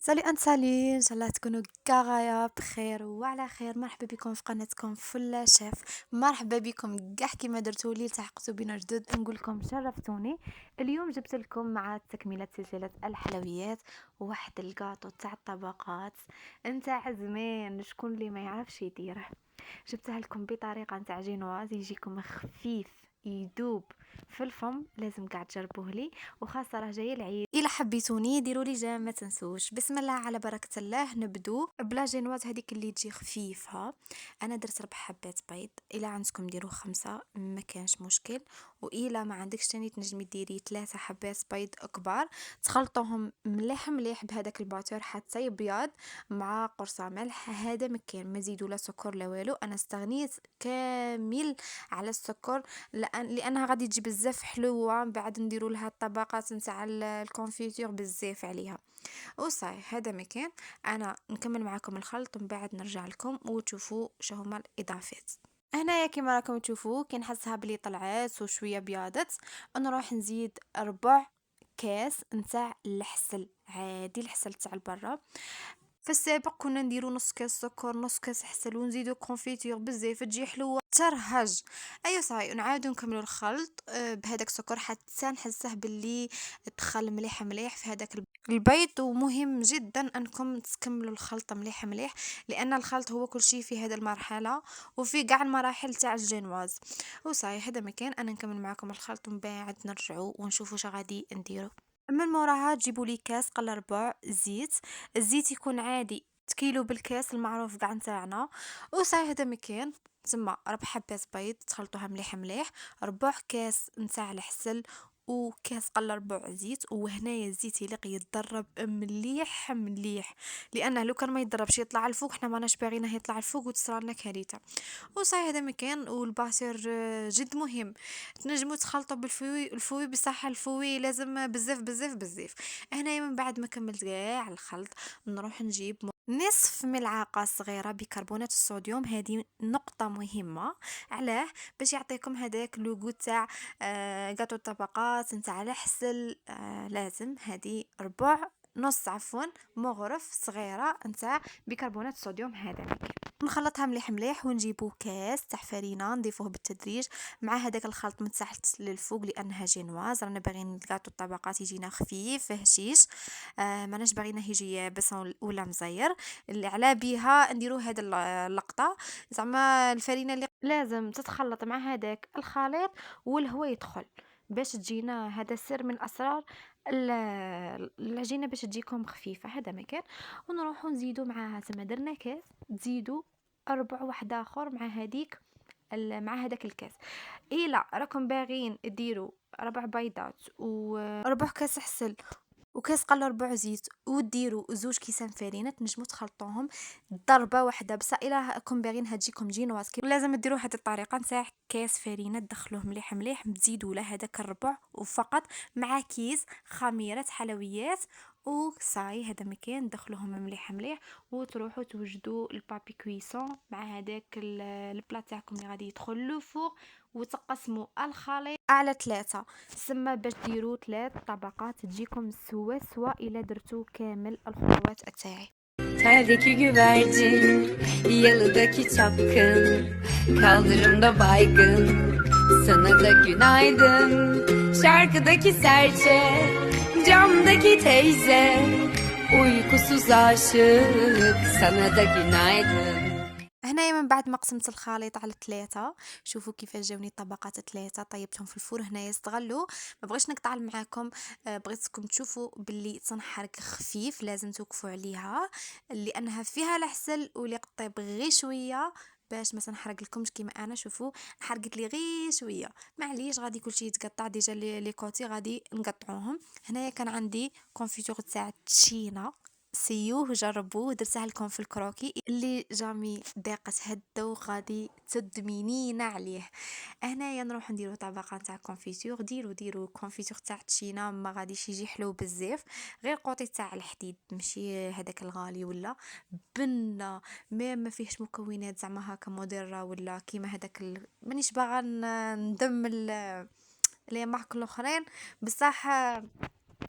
سالي أنت سالي، إن شاء الله تكونوا كاع غاية بخير وعلى خير. مرحبا بكم في قناتكم فلا شيف. مرحبا بكم كاع كيما درتوا لي التحقتوا بنا جدد، نقول لكم شرفتوني. اليوم جبت لكم مع تكملة سلسلة الحلويات واحد الكاطو تاع الطبقات نتاع زمان، شكون اللي ما يعرفش يديره. جبتها لكم بطريقة نتاع جينواز، يجيكم خفيف يدوب في الفم، لازم قاعد تجربوه لي. وخاصة راه جاي العيد، الا حبيتوني ديروا لي جيم ما تنسوش. بسم الله على بركة الله، نبدو بلا جينواز هذيك اللي تجي خفيفة. انا درت 4 حبات بيض، الا عندكم ديروا 5 ما كانش مشكل، والا ما عندكش تاني تنجمي ديري 3 حبات بيض كبار. تخلطوهم مليح مليح بهذاك الباتور حتى يبيض، مع قرصة ملح. هذا مكان ما زيدوا لا سكر لا والو، انا استغنيت كامل على السكر لانها غادي تجي بزاف حلوه، بعد نديروا لها الطبقات نتاع الكونفيتور بزاف عليها. وصحيح هذا مكان. انا نكمل معكم الخلط ومن بعد نرجع لكم وتشوفوا شو هما الاضافات. هنايا كيما راكم تشوفوا كي نحسها بلي طلعت وشويه بياضت، نروح نزيد 4 كاس نتاع الحسل عادي، الحسل تاع البرا. في السابق كنا نديرو نص كاس سكر نص كاس حسل ونزيدو كونفيتير بزاف تجي حلوه ترهج. ايوا صاي نعاودو نكملو الخلط بهذاك السكر حتى نحسه باللي دخل مليح مليح في هذاك البيض. ومهم جدا انكم تكملوا الخلط مليح مليح، لان الخلط هو كل شيء في هذه المرحله وفي كاع المراحل تاع الجينواز. وصاي هذا مكان انا نكمل معكم الخلط ومن بعد نرجعوا ونشوفوا شو غادي نديرو. من موراها تجيبوا لي كاس قل ربع زيت. الزيت يكون عادي كيلو بالكاس المعروف قاع نتاعنا. وصاي هذا مكان تما 4 حبات بيض تخلطوها مليح مليح، 4 كاس نتاع الحسل، وكاس قل ربع زيت. وهنايا الزيت يليق يتضرب مليح مليح، لانه لو كان ما يضربش يطلع الفوق، حنا ماناش باغينه يطلع الفوق وتصرالنا كارثه. وصاي هذا مكان. والباتر جد مهم. تنجموا تخلطوا بالفوي، الفوي بصح الفوي لازم بزاف بزاف بزاف. هنايا من بعد ما كملت كاع الخلط نروح نجيب نصف ملعقة صغيرة بيكربونات الصوديوم. هذه نقطة مهمة. علاه؟ باش يعطيكم هذاك لوغو تاع قطو الطبقات نتاع الحسل. لازم هذه ربع نص عفوا مغرف صغيرة نتاع بيكربونات الصوديوم. هذا مكان نخلطها مليح مليح ونجيبو كاس تاع فرينه نضيفوه بالتدريج مع هذاك الخلط من تحت للفوق، لانها جينواز رانا باغيين كاطو الطبقات يجينا خفيف هشيش. ماناش باغينه يجي يابس ولا مزير. اللي على بيها نديرو هاد اللقطه، زعما الفرينه اللي لازم تتخلط مع هذاك الخليط والهواء يدخل باش تجينا. هذا سر من اسرار العجينه باش تجيكم خفيفه. هذا مكان. ونروحو نزيدو معاها تما درنا كاس، تزيدوا ربع واحد اخر مع هذيك مع هذاك الكاس. الا راكم باغيين ديروا 4 بيضات وربع كاس حسل وكاس قل ربع زيت وديروا 2 كيسان فرينه، تنجموا تخلطوهم ضربه واحده. بس الا راكم باغينها تجيكم جينواز لازم ديروا هذه الطريقه نتاع كاس فرينه تدخلوه مليح مليح، تزيدوا له هذاك الربع وفقط مع كيس خميره حلويات. وصاي هذا مكان دخلوهم مليح مليح وتروحوا توجدوا البابي كويسون مع هذاك البلا تاعكم اللي غادي يدخل له فوق، وتقسموا الخليط على 3 سما باش ديروا 3 طبقات تجيكم سوا سوا الا درتو كامل الخطوات تاعي. Terdeki güvercin, yalıdaki çapkın, kaldırımda baygın, sana da günaydın. Şarkıdaki serçe, camdaki teyze, uykusuz aşık, sana da günaydın. هنايا من بعد ما قسمت الخليط على 3، شوفوا كيفاش جاوني الطبقات 3 طيبتهم في الفور. هنايا استغلوا، ما بغيتش نقطع معاكم، بغيتكم تشوفوا باللي تنحرك خفيف، لازم توقفوا عليها لانها فيها العسل واللي طيب غير شويه باش ما تنحرق لكمش كيما انا. شوفوا حرقت لي غير شويه، معليش غادي كلشي يتقطع ديجا لي كوتي غادي نقطعوهم. هنايا كان عندي كونفيتور تاع تشينا، سيوه جربوه، درتها لكم في الكروكي اللي جامي ضاقت هدا وغادي تدمينينا عليه. هنايا نروح نديرو طبقه تاع كونفيتور. ديرو كونفيتور تاع تشينا، ما غاديش يجي حلو بزاف، غير قوطي تاع الحديد ماشي هذاك الغالي ولا بنه، ما فيهش مكونات زعما هكا مضره ولا كيما هذاك مانيش باغا ندم لي مارك الاخرين بصح.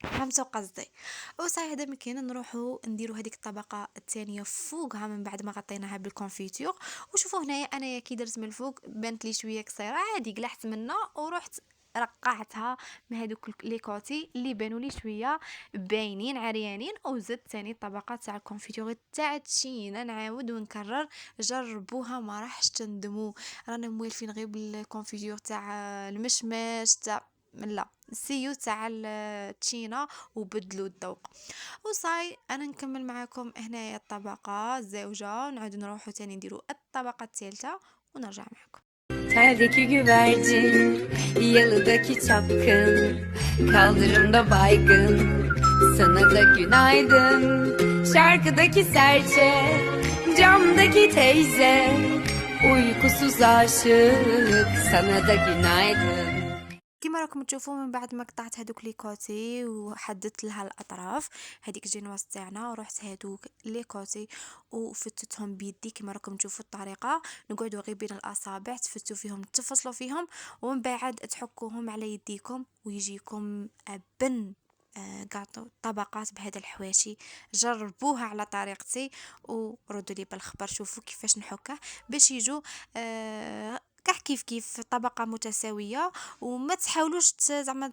فهمتوا قصدي. وصاي هذا مكان نروحوا نديروا هذيك الطبقه الثانيه فوقها من بعد ما غطيناها بالكونفيتور. وشوفوا هنايا انايا كي درت من الفوق بانت لي شويه قصيره، عادي قلعت منها ورحت رقعتها من هذوك لي كوتي اللي بانوا لي شويه باينين عريانين، وزدت ثاني الطبقه تاع الكونفيتور تاع التشينا. نعاود ونكرر، جربوها ما راحش تندموا. رانا موالفين غير بالكونفيتور تاع المشماش تاع لا السيو تاع التشينا، وبدلوا الذوق. وصاي انا نكمل معاكم هنايا الطبقه الزوجه، ونعود نروحوا تاني نديروا الطبقه الثالثه ونرجع معكم. Terdeki güvercin, yalıdaki çapkın, kaldırımda baygın, sana da günaydın. Şarkıdaki serçe, camdaki teyze, uykusuz aşık, sana da günaydın. كما راكم تشوفوا من بعد ما قطعت هذوك لي كوتي وحددت لها الاطراف، هذيك الجينواز تاعنا، ورحت هذوك لي كوتي وفتتهم بيدي. كما راكم تشوفوا الطريقه، نقعدوا غير بين الاصابع تفتوا فيهم تفصلوا فيهم، ومن بعد تحكوهم على يديكم ويجيكم بن قاطو طبقات بهذا الحواشي. جربوها على طريقتي وردوا لي بالخبر، شوفوا كيفاش نحكه باش يجوا كاع كيف طبقة متساوية. وما تحاولوش زعما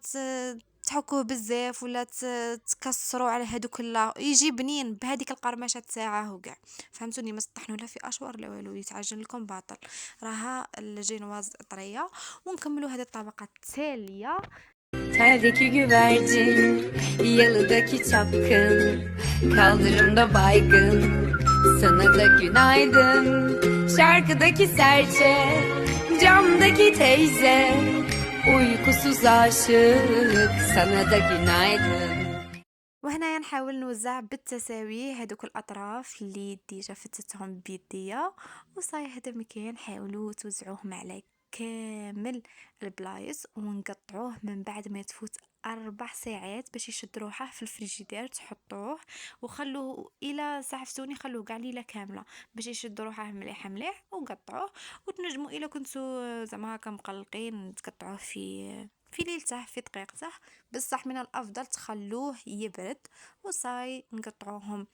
تحكوه بزاف ولا تكسروا على هذوك، لا يجي بنين بهذيك القرمشه تاعه وكاع. فهمتوني؟ ما تطحنوا لا في اشوار لا والو، يتعجن لكم باطل. راها الجينواز طريه. ونكملوا هذه الطبقه التاليه. Terdeki güvercin, yalıdaki çapkın, kaldırımda baygın, sana da günaydın. Şarkıdaki serçe, camdaki teyze, uykusuz aşık, sana da günaydın. وهنا نحاول نوزع بالتساوي هذوك الاطراف اللي ديجا فتتهم بيديا. وصاي هذا مكان حاولوا توزعوهم على كامل البلايص، ونقطعوه من بعد ما تفوت 4 ساعات باش يشد روحه في الفريجيدير. تحطوه وخلوه الى ساعفتوني، خلوه كاع ليله كامله باش يشد روحه مليح مليح، وقطعوه. وتنجموا الى كنتو زعما هكا مقلقين تقطعوه في ليلته في دقيقته، بصح من الافضل تخلوه يبرد. وصاي نقطعوهم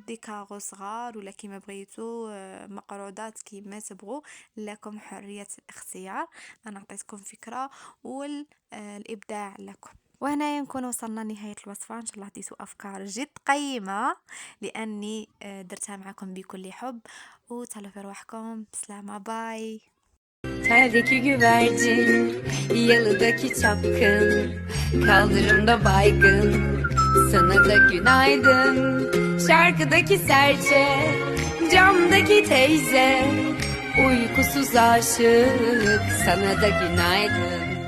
ديكاغو صغار ولا كيما بغيتو، مقرودات كيما تبغوا، لكم حرية الاختيار. انا عطيتكم فكرة والابداع لكم. وهنا نكون وصلنا لنهاية الوصفة. ان شاء الله ديتوا افكار جد قيمة لاني درتها معكم بكل حب. وتهلاو في روحكم، بسلامة، باي. Terdeki güvercin, yalıdaki çapkın, kaldırımda baygın, sana da günaydın. Şarkıdaki serçe, camdaki teyze, uykusuz aşık, sana da günaydın.